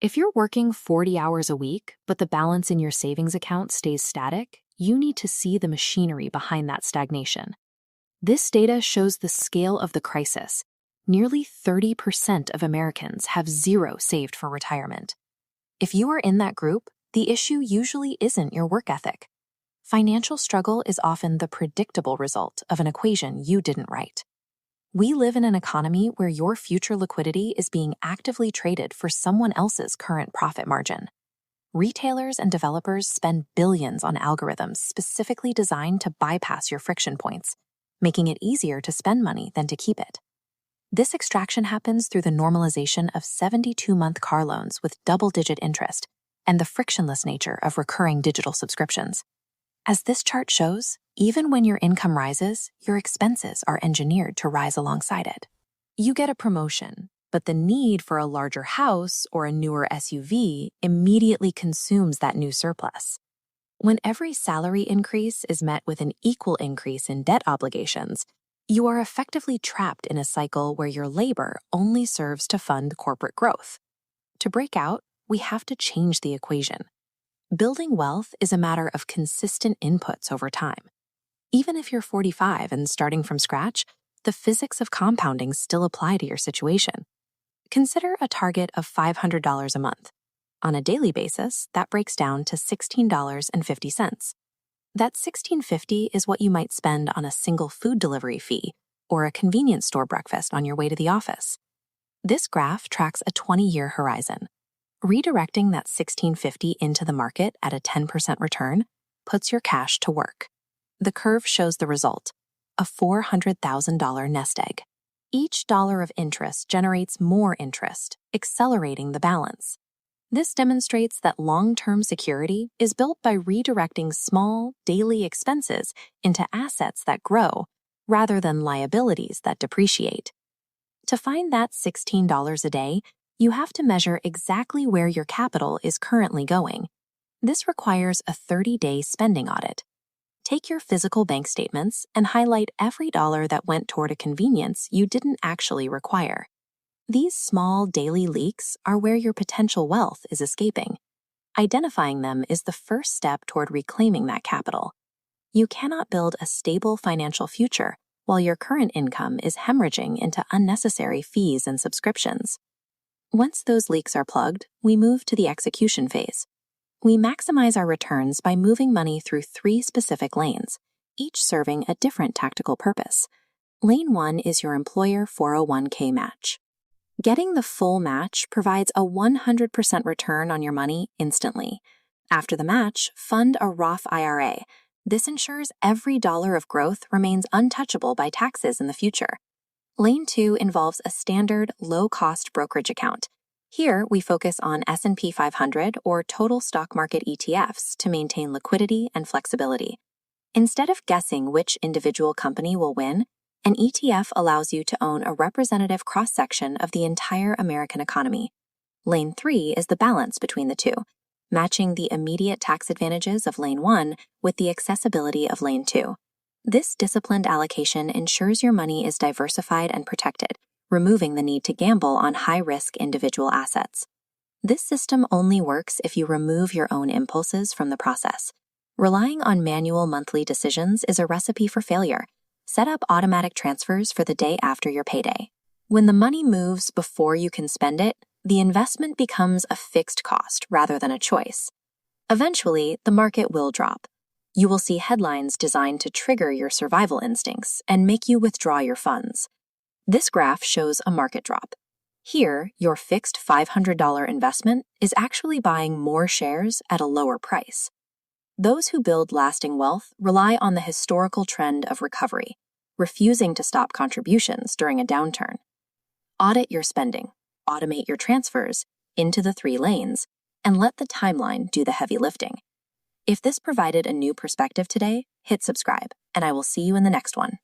If you're working 40 hours a week, but the balance in your savings account stays static, you need to see the machinery behind that stagnation. This data shows the scale of the crisis. Nearly 30% of Americans have zero saved for retirement. If you are in that group, the issue usually isn't your work ethic. Financial struggle is often the predictable result of an equation you didn't write. We live in an economy where your future liquidity is being actively traded for someone else's current profit margin. Retailers and developers spend billions on algorithms specifically designed to bypass your friction points, making it easier to spend money than to keep it. This extraction happens through the normalization of 72-month car loans with double-digit interest and the frictionless nature of recurring digital subscriptions. As this chart shows, even when your income rises, your expenses are engineered to rise alongside it. You get a promotion, but the need for a larger house or a newer SUV immediately consumes that new surplus. When every salary increase is met with an equal increase in debt obligations, you are effectively trapped in a cycle where your labor only serves to fund corporate growth. To break out, we have to change the equation. Building wealth is a matter of consistent inputs over time. Even if you're 45 and starting from scratch, the physics of compounding still apply to your situation. Consider a target of $500 a month. On a daily basis, that breaks down to $16.50. That $16.50 is what you might spend on a single food delivery fee or a convenience store breakfast on your way to the office. This graph tracks a 20-year horizon. Redirecting that $16.50 into the market at a 10% return puts your cash to work. The curve shows the result, a $400,000 nest egg. Each dollar of interest generates more interest, accelerating the balance. This demonstrates that long-term security is built by redirecting small, daily expenses into assets that grow, rather than liabilities that depreciate. To find that $16 a day, you have to measure exactly where your capital is currently going. This requires a 30-day spending audit. Take your physical bank statements and highlight every dollar that went toward a convenience you didn't actually require. These small daily leaks are where your potential wealth is escaping. Identifying them is the first step toward reclaiming that capital. You cannot build a stable financial future while your current income is hemorrhaging into unnecessary fees and subscriptions. Once those leaks are plugged, we move to the execution phase. We maximize our returns by moving money through 3 specific lanes, each serving a different tactical purpose. Lane 1 is your employer 401k match. Getting the full match provides a 100% return on your money instantly. After the match, fund a Roth IRA. This ensures every dollar of growth remains untouchable by taxes in the future. Lane 2 involves a standard, low-cost brokerage account. Here, we focus on S&P 500 or total stock market ETFs to maintain liquidity and flexibility. Instead of guessing which individual company will win, an ETF allows you to own a representative cross-section of the entire American economy. Lane 3 is the balance between the two, matching the immediate tax advantages of Lane 1 with the accessibility of Lane 2. This disciplined allocation ensures your money is diversified and protected, removing the need to gamble on high-risk individual assets. This system only works if you remove your own impulses from the process. Relying on manual monthly decisions is a recipe for failure. Set up automatic transfers for the day after your payday. When the money moves before you can spend it, the investment becomes a fixed cost rather than a choice. Eventually, the market will drop. You will see headlines designed to trigger your survival instincts and make you withdraw your funds. This graph shows a market drop. Here, your fixed $500 investment is actually buying more shares at a lower price. Those who build lasting wealth rely on the historical trend of recovery, refusing to stop contributions during a downturn. Audit your spending, automate your transfers into the 3 lanes, and let the timeline do the heavy lifting. If this provided a new perspective today, hit subscribe, and I will see you in the next one.